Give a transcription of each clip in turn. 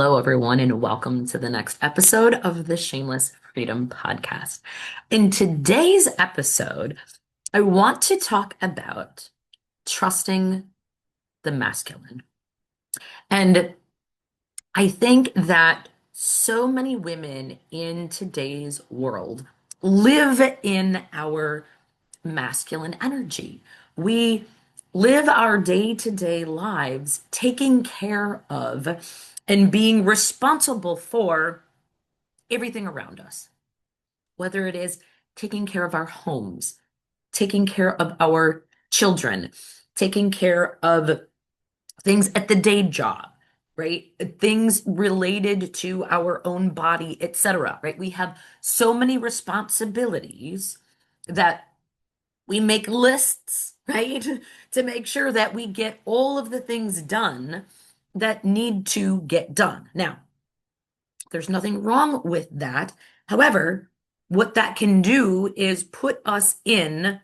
Hello, everyone, and welcome to the next episode of the Shameless Freedom Podcast. In today's episode, I want to talk about trusting the masculine. And I think that so many women in today's world live in our masculine energy. We live our day-to-day lives taking care of and being responsible for everything around us, whether it is taking care of our homes, taking care of our children, taking care of things at the day job, right? Things related to our own body, etc., right? We have so many responsibilities that we make lists, right? To make sure that we get all of the things done that need to get done. Now, there's nothing wrong with that. However, what that can do is put us in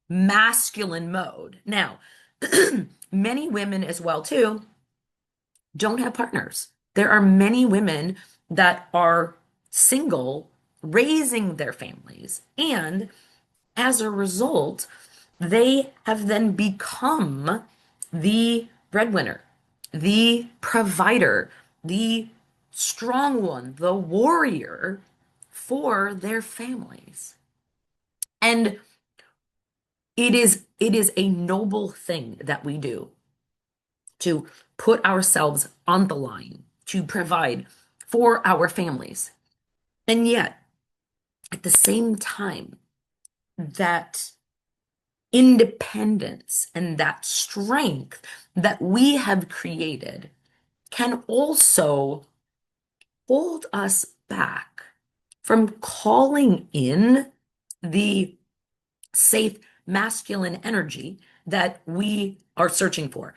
masculine mode. Now, many women as well too don't have partners. There are many women that are single, raising their families, and as a result, they have then become the breadwinner, the provider, the strong one, the warrior for their families. And it is a noble thing that we do to put ourselves on the line to provide for our families. And yet, at the same time, that independence and that strength that we have created can also hold us back from calling in the safe masculine energy that we are searching for.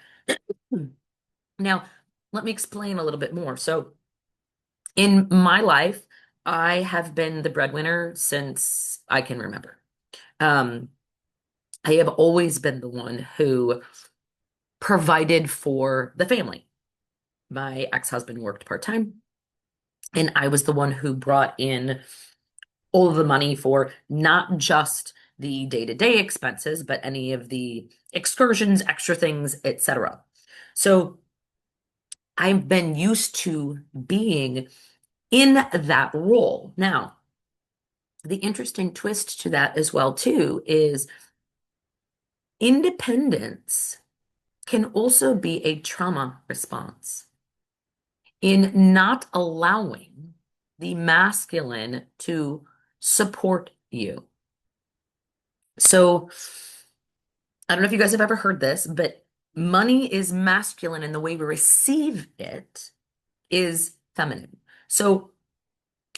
Now, let me explain a little bit more. So, in my life, I have been the breadwinner since I can remember. Um, I have always been the one who provided for the family. My ex-husband worked part-time, and I was the one who brought in all of the money for not just the day-to-day expenses, but any of the excursions, extra things, etc. So I've been used to being in that role. Now, the interesting twist to that as well, too, is independence can also be a trauma response in not allowing the masculine to support you. So, I don't know if you guys have ever heard this, but money is masculine and the way we receive it is feminine. So,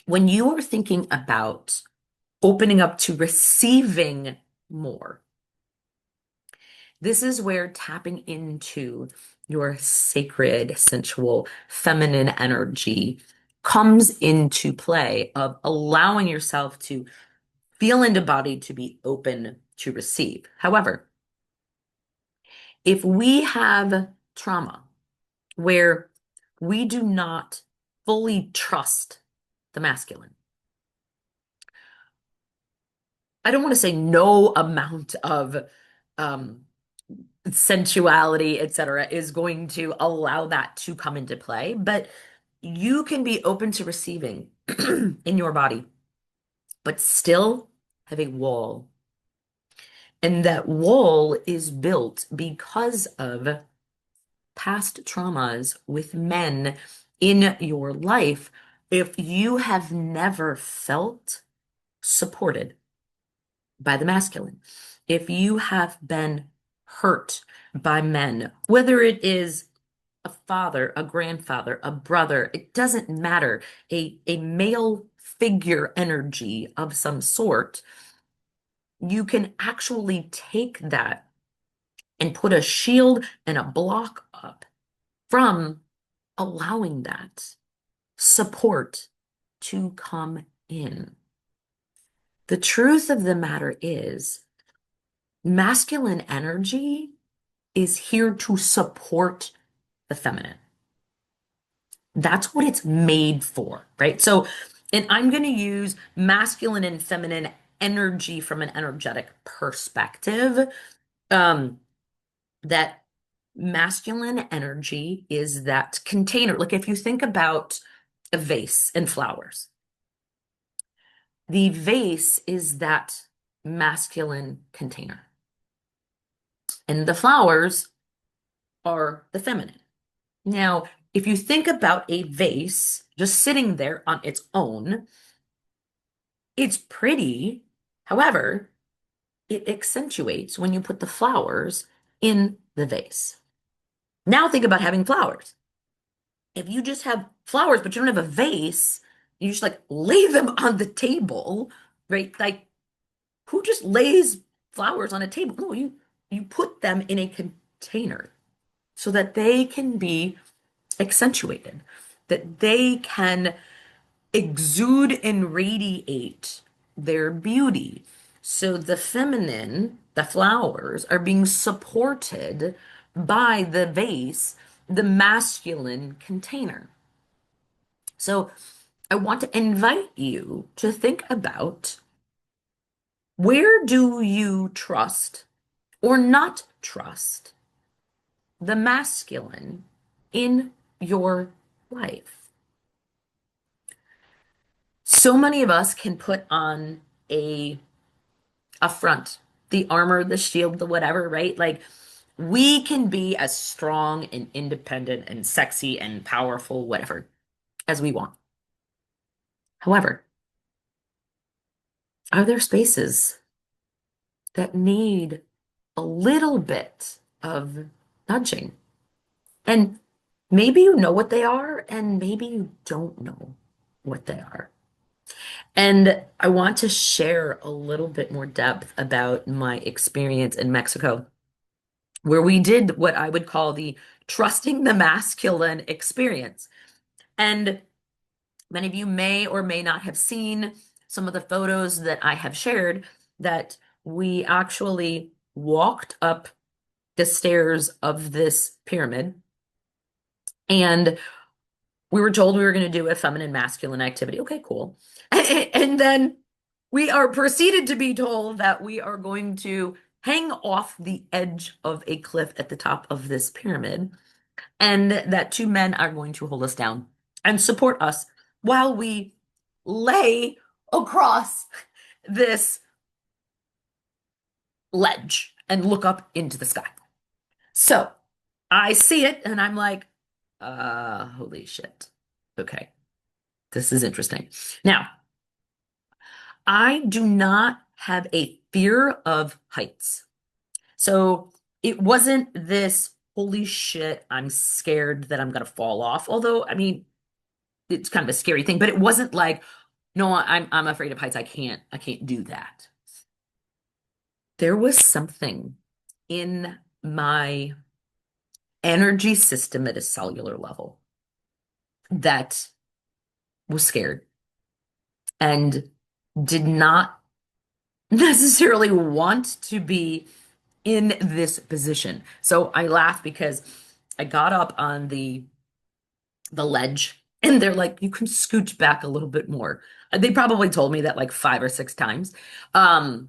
when you are thinking about opening up to receiving more, this is where tapping into your sacred, sensual, feminine energy comes into play of allowing yourself to feel into body to be open to receive. However, if we have trauma where we do not fully trust the masculine, I don't want to say no amount of um, sensuality, etc., is going to allow that to come into play, but you can be open to receiving in your body, but still have a wall. And that wall is built because of past traumas with men in your life. If you have never felt supported by the masculine, if you have been hurt by men, whether it is a father, a grandfather, a brother, it doesn't matter, a male figure energy of some sort, you can actually take that and put a shield and a block up from allowing that support to come in. The truth of the matter is, masculine energy is here to support the feminine. That's what it's made for, right? So, and I'm going to use masculine and feminine energy from an energetic perspective. Um, that masculine energy is that container. Like if you think about a vase and flowers, the vase is that masculine container, and the flowers are the feminine. Now, if you think about a vase just sitting there on its own, it's pretty. However, it accentuates when you put the flowers in the vase. Now think about having flowers. If you just have flowers, but you don't have a vase, you just like lay them on the table, right? Like who just lays flowers on a table? No, you put them in a container so that they can be accentuated, that they can exude and radiate their beauty. So the feminine, the flowers, are being supported by the vase, the masculine container. So I want to invite you to think about, where do you trust or not trust the masculine in your life? So many of us can put on a front, the armor, the shield, the whatever, right? Like we can be as strong and independent and sexy and powerful, whatever, as we want. However, are there spaces that need a little bit of nudging? And maybe you know what they are, and maybe you don't know what they are. And I want to share a little bit more depth about my experience in Mexico, where we did what I would call the trusting the masculine experience. And many of you may or may not have seen some of the photos that I have shared, that we actually walked up the stairs of this pyramid, and we were told we were going to do a feminine masculine activity. Okay, cool. And then we are proceeded to be told that we are going to hang off the edge of a cliff at the top of this pyramid, and that two men are going to hold us down and support us while we lay across this ledge and look up into the sky. So I see it and I'm like, holy shit. Okay, this is interesting. Now, I do not have a fear of heights. So it wasn't this, holy shit, I'm scared that I'm gonna fall off. Although, I mean, it's kind of a scary thing, but it wasn't like, no, I'm afraid of heights. I can't do that. There was something in my energy system at a cellular level that was scared and did not necessarily want to be in this position. So I laugh because I got up on the ledge and they're like, you can scooch back a little bit more. They probably told me that like 5 or 6 times. Um,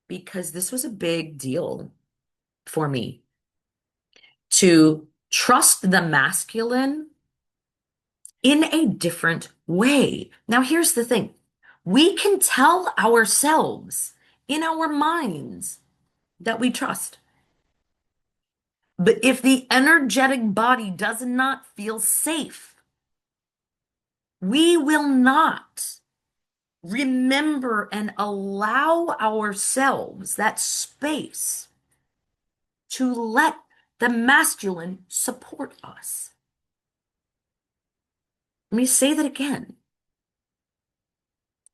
because this was a big deal for me to trust the masculine in a different way. Now, here's the thing. We can tell ourselves in our minds that we trust. But if the energetic body does not feel safe, we will not remember and allow ourselves that space to let the masculine support us. Let me say that again.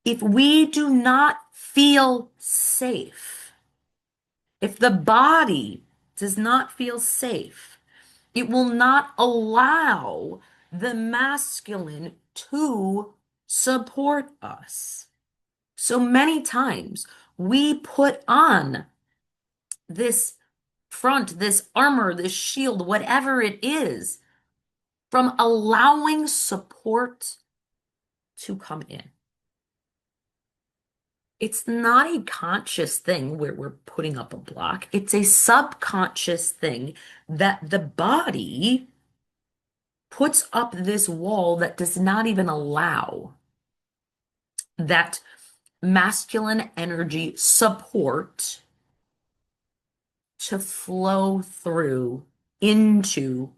If we do not feel safe, if the body does not feel safe, it will not allow the masculine to support us. So many times we put on this front, this armor, this shield, whatever it is, from allowing support to come in. It's not a conscious thing where we're putting up a block. It's a subconscious thing that the body puts up this wall that does not even allow that masculine energy support to flow through into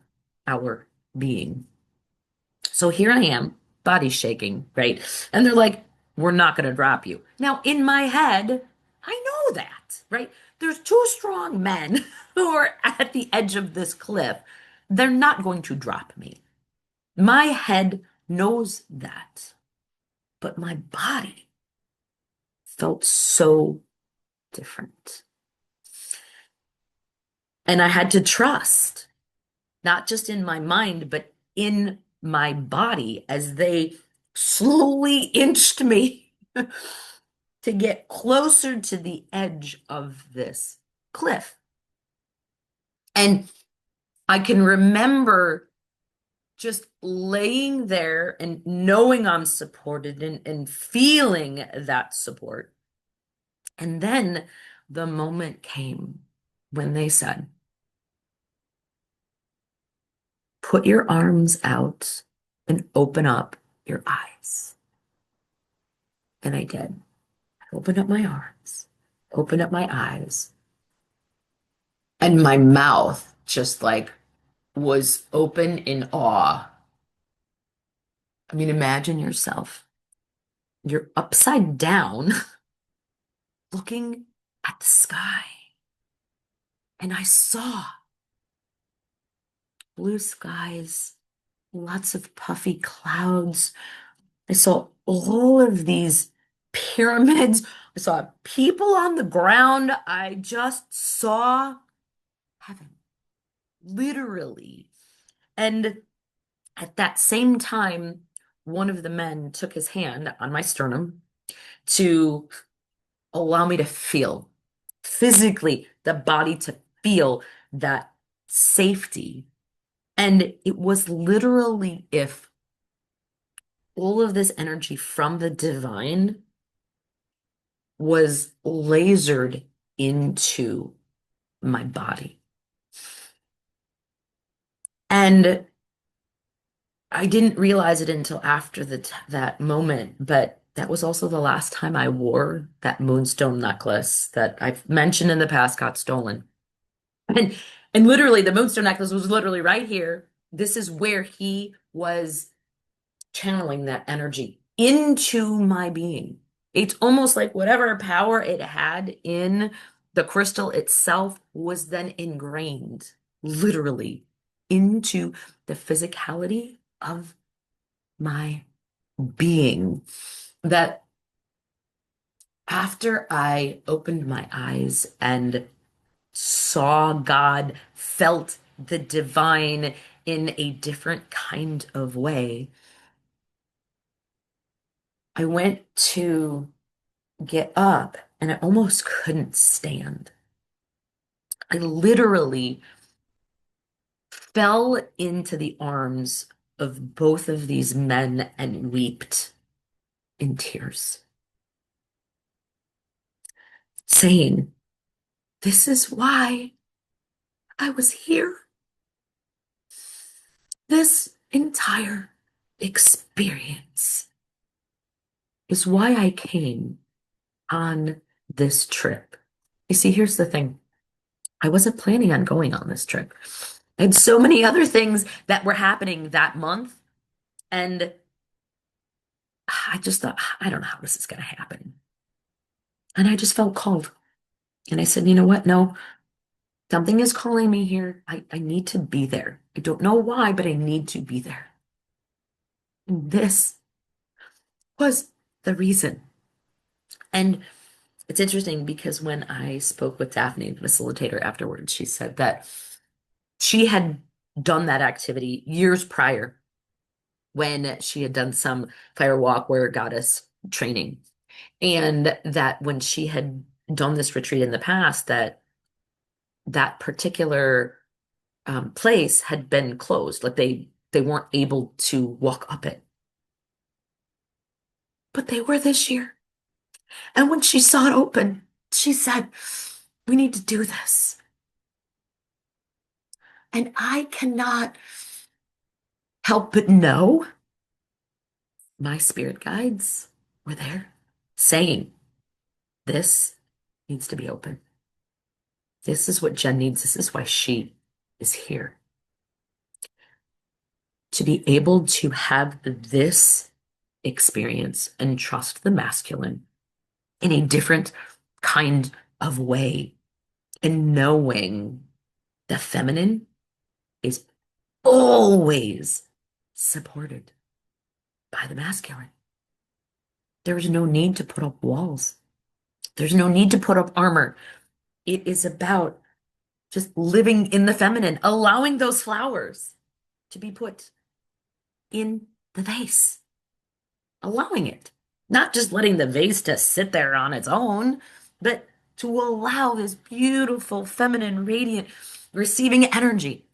our being. So here I am, body shaking, right? And they're like, we're not going to drop you. Now, in my head, I know that, right? There's two strong men who are at the edge of this cliff. They're not going to drop me. My head knows that, but my body felt so different. And I had to trust, not just in my mind, but in my body as they slowly inched me to get closer to the edge of this cliff. And I can remember just laying there and knowing I'm supported and feeling that support. And then the moment came when they said, put your arms out and open up your eyes. And I did. I opened up my arms, opened up my eyes, and my mouth just like was open in awe. I mean, imagine yourself. You're upside down looking at the sky. And I saw blue skies, lots of puffy clouds. I saw all of these pyramids. I saw people on the ground. I just saw heaven, literally. And at that same time, one of the men took his hand on my sternum to allow me to feel physically the body to feel that safety. And it was literally if all of this energy from the divine was lasered into my body. And I didn't realize it until after that moment, but that was also the last time I wore that moonstone necklace that I've mentioned in the past got stolen. And and literally the moonstone necklace was literally right here. This is where he was channeling that energy into my being. It's almost like whatever power it had in the crystal itself was then ingrained literally into the physicality of my being. That after I opened my eyes and saw God, felt the divine in a different kind of way, I went to get up and I almost couldn't stand. I literally fell into the arms of both of these men and wept in tears, saying, this is why I was here. This entire experience is why I came on this trip. You see, here's the thing. I wasn't planning on going on this trip. I had so many other things that were happening that month, and I just thought, I don't know how this is going to happen. And I just felt called. And I said, you know what? No, something is calling me here. I need to be there. I don't know why, but I need to be there. And this was the reason. And it's interesting because when I spoke with Daphne, the facilitator, afterwards, she said that she had done that activity years prior when she had done some fire walk where goddess training. And that when she had done this retreat in the past, that particular place had been closed. Like They weren't able to walk up it, but they were this year. And when she saw it open, she said, "We need to do this." And I cannot help but know my spirit guides were there saying, "This needs to be open. This is what Jen needs. This is why she is here." To be able to have this experience and trust the masculine in a different kind of way, and knowing the feminine is always supported by the masculine. There is no need to put up walls. There's no need to put up armor. It is about just living in the feminine, allowing those flowers to be put in the vase, allowing it, not just letting the vase to sit there on its own, but to allow this beautiful, feminine, radiant, receiving energy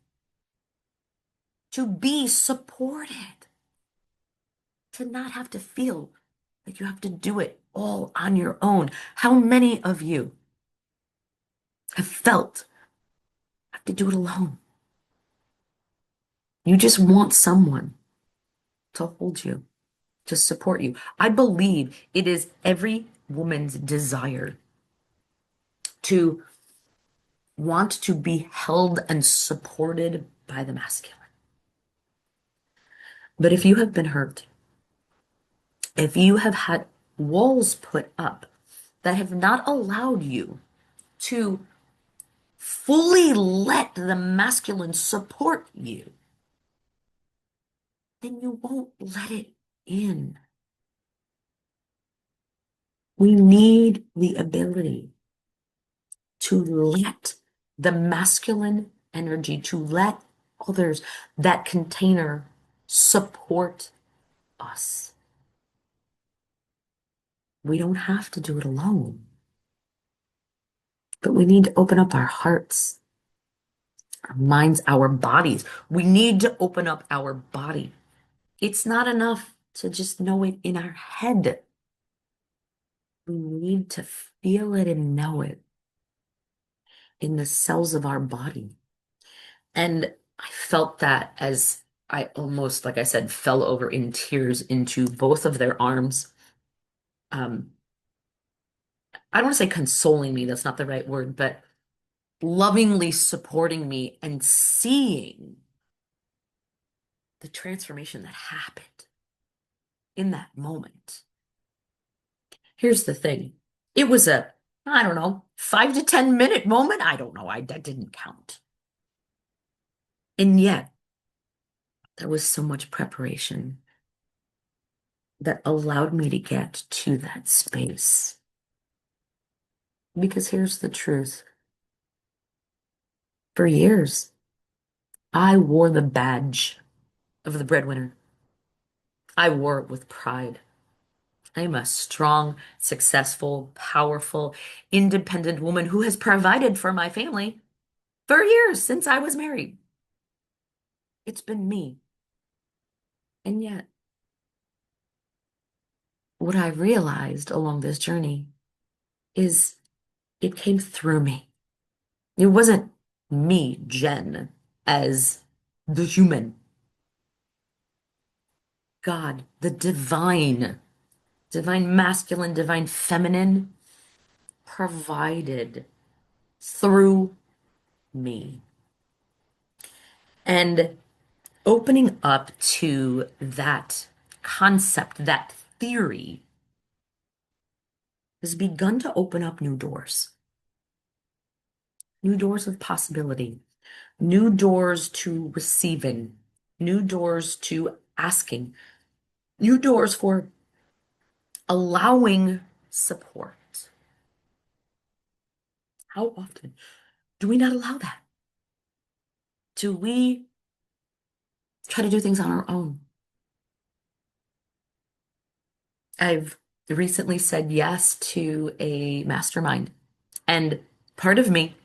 to be supported, to not have to feel like you have to do it all on your own. How many of you have felt have to do it alone? You just want someone to hold you, to support you. I believe it is every woman's desire to want to be held and supported by the masculine. But if you have been hurt, if you have had walls put up that have not allowed you to fully let the masculine support you, then you won't let it in. We need the ability to let the masculine energy, to let others, that container, support us. We don't have to do it alone, but we need to open up our hearts, our minds, our bodies. We need to open up our body. It's not enough to just know it in our head. We need to feel it and know it in the cells of our body. And I felt that as I almost, like I said, fell over in tears into both of their arms. Um, I don't want to say consoling me, that's not the right word, but lovingly supporting me and seeing the transformation that happened in that moment. Here's the thing. It was a, I don't know, 5 to 10 minute moment. I don't know. That didn't count. And yet, there was so much preparation that allowed me to get to that space. Because here's the truth. For years, I wore the badge of the breadwinner. I wore it with pride. I'm a strong, successful, powerful, independent woman who has provided for my family for years since I was married. It's been me. And yet, what I realized along this journey is it came through me. It wasn't me, Jen, as the human. God, the divine, divine masculine, divine feminine provided through me. And opening up to that concept, that theory, has begun to open up new doors of possibility, new doors to receiving, new doors to asking, new doors for allowing support. How often do we not allow that? Do we try to do things on our own? I've recently said yes to a mastermind, and part of me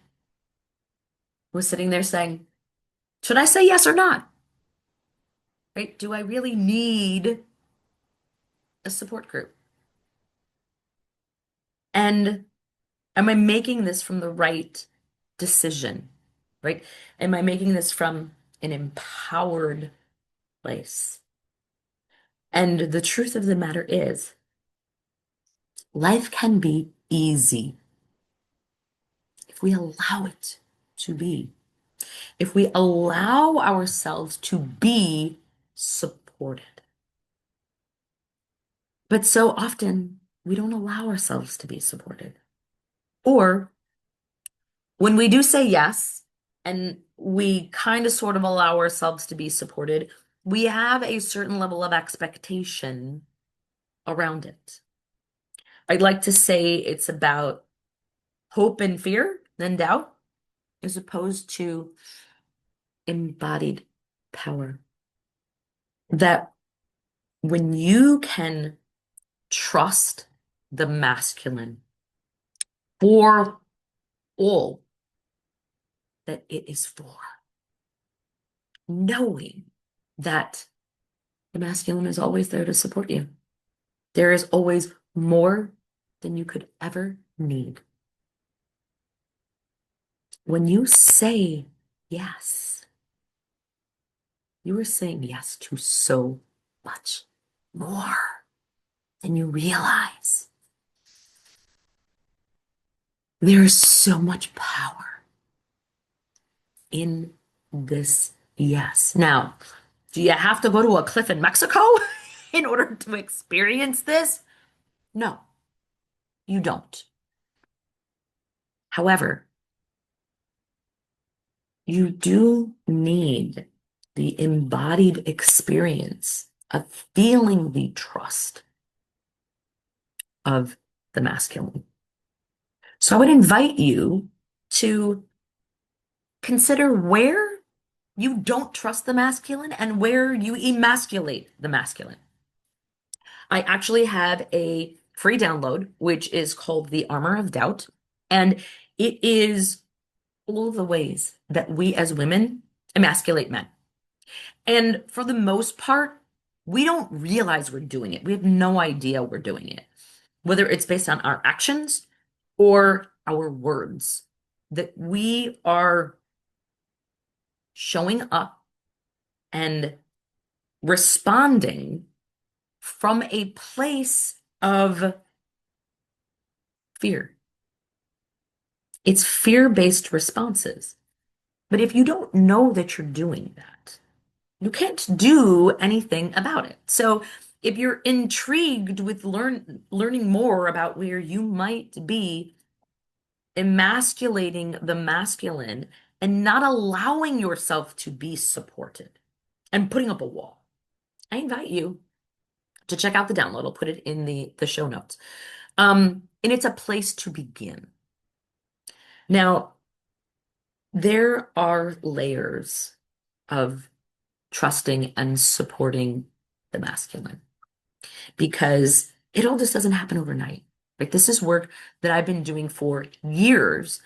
was sitting there saying, should I say yes or not? right? Do I really need a support group? And am I making this from the right decision, right? Am I making this from an empowered place? And the truth of the matter is, life can be easy if we allow it to be. If we allow ourselves to be supported. But so often we don't allow ourselves to be supported. Or when we do say yes and we kind of sort of allow ourselves to be supported, we have a certain level of expectation around it. I'd like to say it's about hope and fear, then doubt, as opposed to embodied power. That when you can trust the masculine for all that it is for, knowing that the masculine is always there to support you. There is always more than you could ever need. When you say yes, you are saying yes to so much more than you realize. There is so much power in this yes. Now, do you have to go to a cliff in Mexico in order to experience this? No, you don't. However, you do need the embodied experience of feeling the trust of the masculine. So I would invite you to consider where you don't trust the masculine and where you emasculate the masculine. I actually have a free download, which is called The Armor of Doubt. And it is all the ways that we as women emasculate men. And for the most part, we don't realize we're doing it. We have no idea we're doing it, whether it's based on our actions or our words, that we are showing up and responding from a place of fear. It's fear-based responses. But if you don't know that you're doing that, you can't do anything about it. So if you're intrigued with learning more about where you might be emasculating the masculine and not allowing yourself to be supported and putting up a wall, I invite you to check out the download. I'll put it in the show notes. And it's a place to begin. Now, there are layers of trusting and supporting the masculine because it all just doesn't happen overnight. Like this is work that I've been doing for years.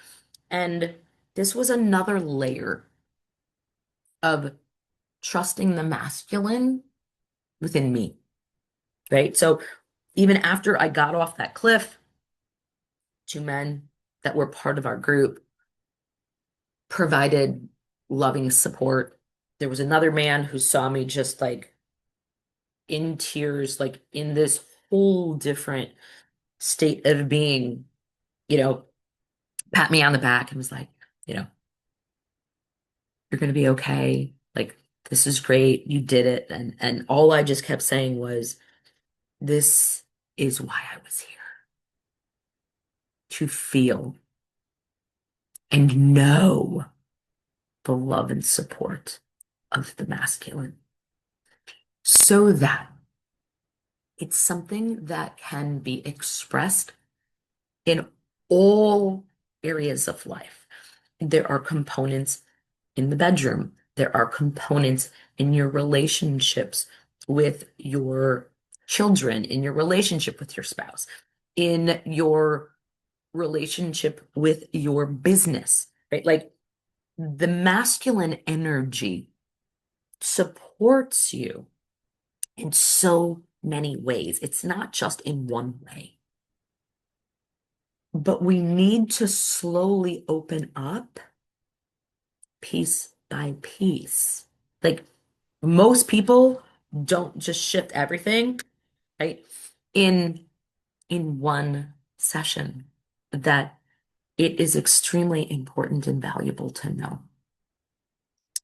And this was another layer of trusting the masculine within me, right? So even after I got off that cliff, two men that were part of our group provided loving support. There was another man who saw me just like in tears, like in this whole different state of being, you know, pat me on the back and was like, you know, you're going to be okay. Like, this is great. You did it. And all I just kept saying was, this is why I was here, to feel and know the love and support of the masculine so that it's something that can be expressed in all areas of life. There are components in the bedroom. There are components in your relationships with your children, in your relationship with your spouse, in your relationship with your business, right? Like the masculine energy supports you in so many ways. It's not just in one way, but we need to slowly open up piece by piece. Like most people don't just shift everything, right? In in one session. That it is extremely important and valuable to know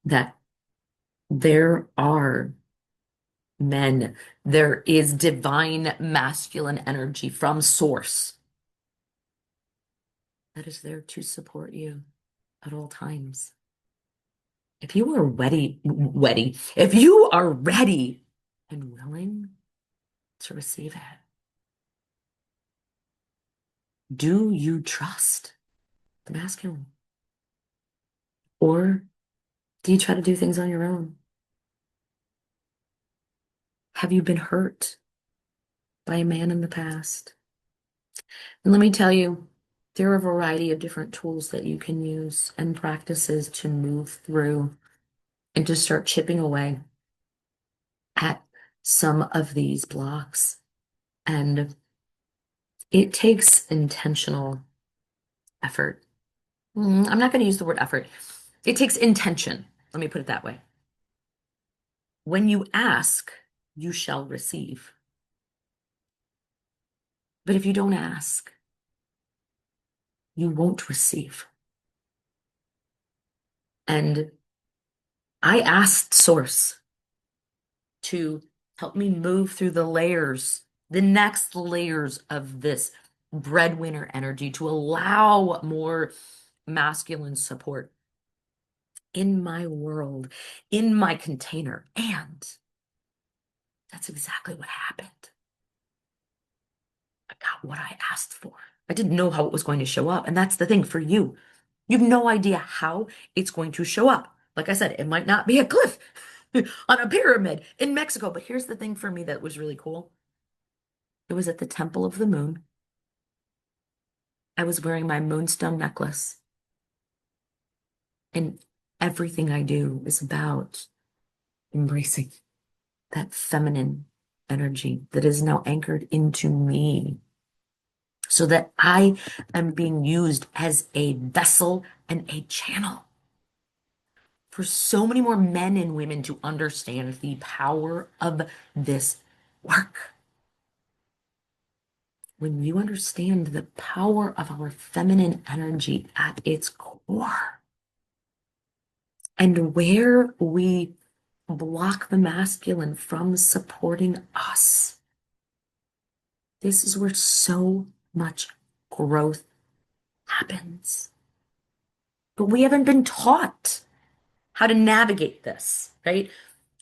that there are men, there is divine masculine energy from source that is there to support you at all times. If you are if you are ready and willing to receive it, do you trust the masculine? Or do you try to do things on your own? Have you been hurt by a man in the past? And let me tell you, there are a variety of different tools that you can use and practices to move through and to start chipping away at some of these blocks. And it takes intentional effort. I'm not going to use the word effort. It takes intention. Let me put it that way. When you ask, you shall receive. But if you don't ask, you won't receive. And I asked Source to help me move through the layers, the next layers of this breadwinner energy, to allow more masculine support in my world, in my container. And that's exactly what happened. I got what I asked for. I didn't know how it was going to show up. And that's the thing for you. You have no idea how it's going to show up. Like I said, it might not be a cliff on a pyramid in Mexico. But here's the thing for me that was really cool. It was at the Temple of the Moon. I was wearing my moonstone necklace. And everything I do is about embracing that feminine energy that is now anchored into me so that I am being used as a vessel and a channel for so many more men and women to understand the power of this work. When you understand the power of our feminine energy at its core and where we block the masculine from supporting us, this is where so much growth happens. But we haven't been taught how to navigate this, right?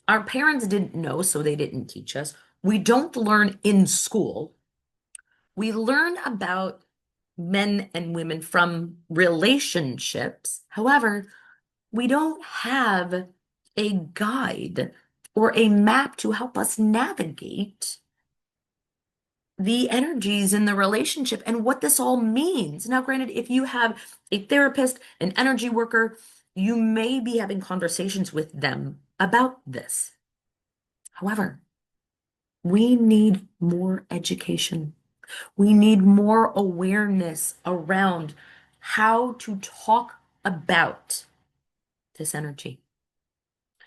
Our parents didn't know, so they didn't teach us. We don't learn in school. We learn about men and women from relationships. However, we don't have a guide or a map to help us navigate the energies in the relationship and what this all means. Now, granted, if you have a therapist, an energy worker, you may be having conversations with them about this. However, we need more education. We need more awareness around how to talk about this energy,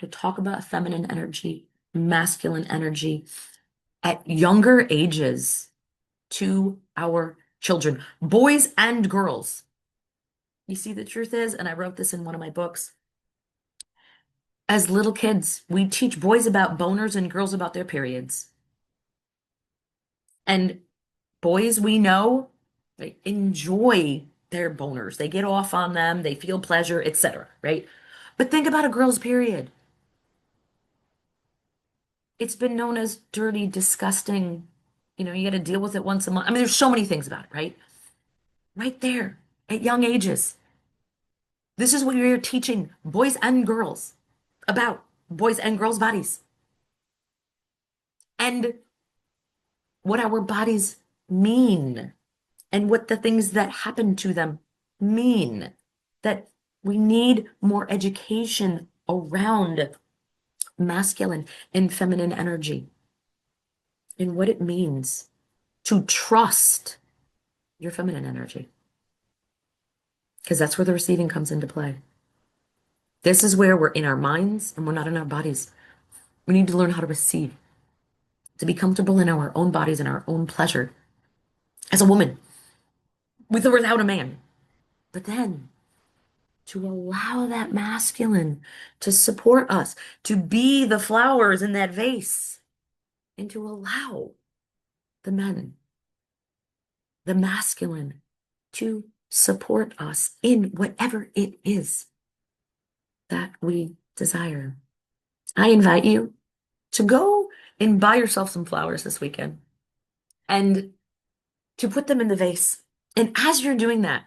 to talk about feminine energy, masculine energy at younger ages to our children, boys and girls. You see, the truth is, and I wrote this in one of my books, as little kids, we teach boys about boners and girls about their periods. And boys we know, they enjoy their boners. They get off on them, they feel pleasure, etc., right? But think about a girl's period. It's been known as dirty, disgusting. You got to deal with it once a month. I mean, there's so many things about it, right? Right there at young ages. This is what you're teaching boys and girls about boys and girls' bodies and what our bodies mean and what the things that happen to them mean. That we need more education around masculine and feminine energy and what it means to trust your feminine energy. Because that's where the receiving comes into play. This is where we're in our minds and we're not in our bodies. We need to learn how to receive, to be comfortable in our own bodies and our own pleasure as a woman, with or without a man. But then to allow that masculine to support us, to be the flowers in that vase, and to allow the men, the masculine, to support us in whatever it is that we desire. I invite you to go and buy yourself some flowers this weekend and to put them in the vase. And as you're doing that,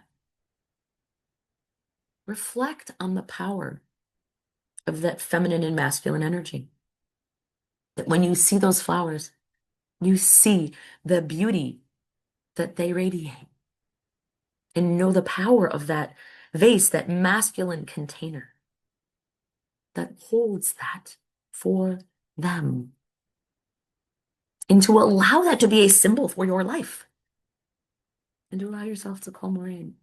reflect on the power of that feminine and masculine energy. That when you see those flowers, you see the beauty that they radiate and know the power of that vase, that masculine container that holds that for them. And to allow that to be a symbol for your life and to allow yourself to calm rain.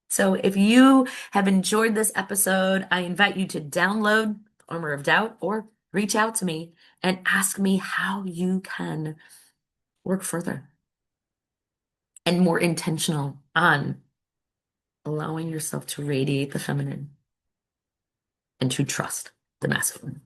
So if you have enjoyed this episode, I invite you to download Armor of Doubt or reach out to me and ask me how you can work further and more intentional on allowing yourself to radiate the feminine and to trust the masculine.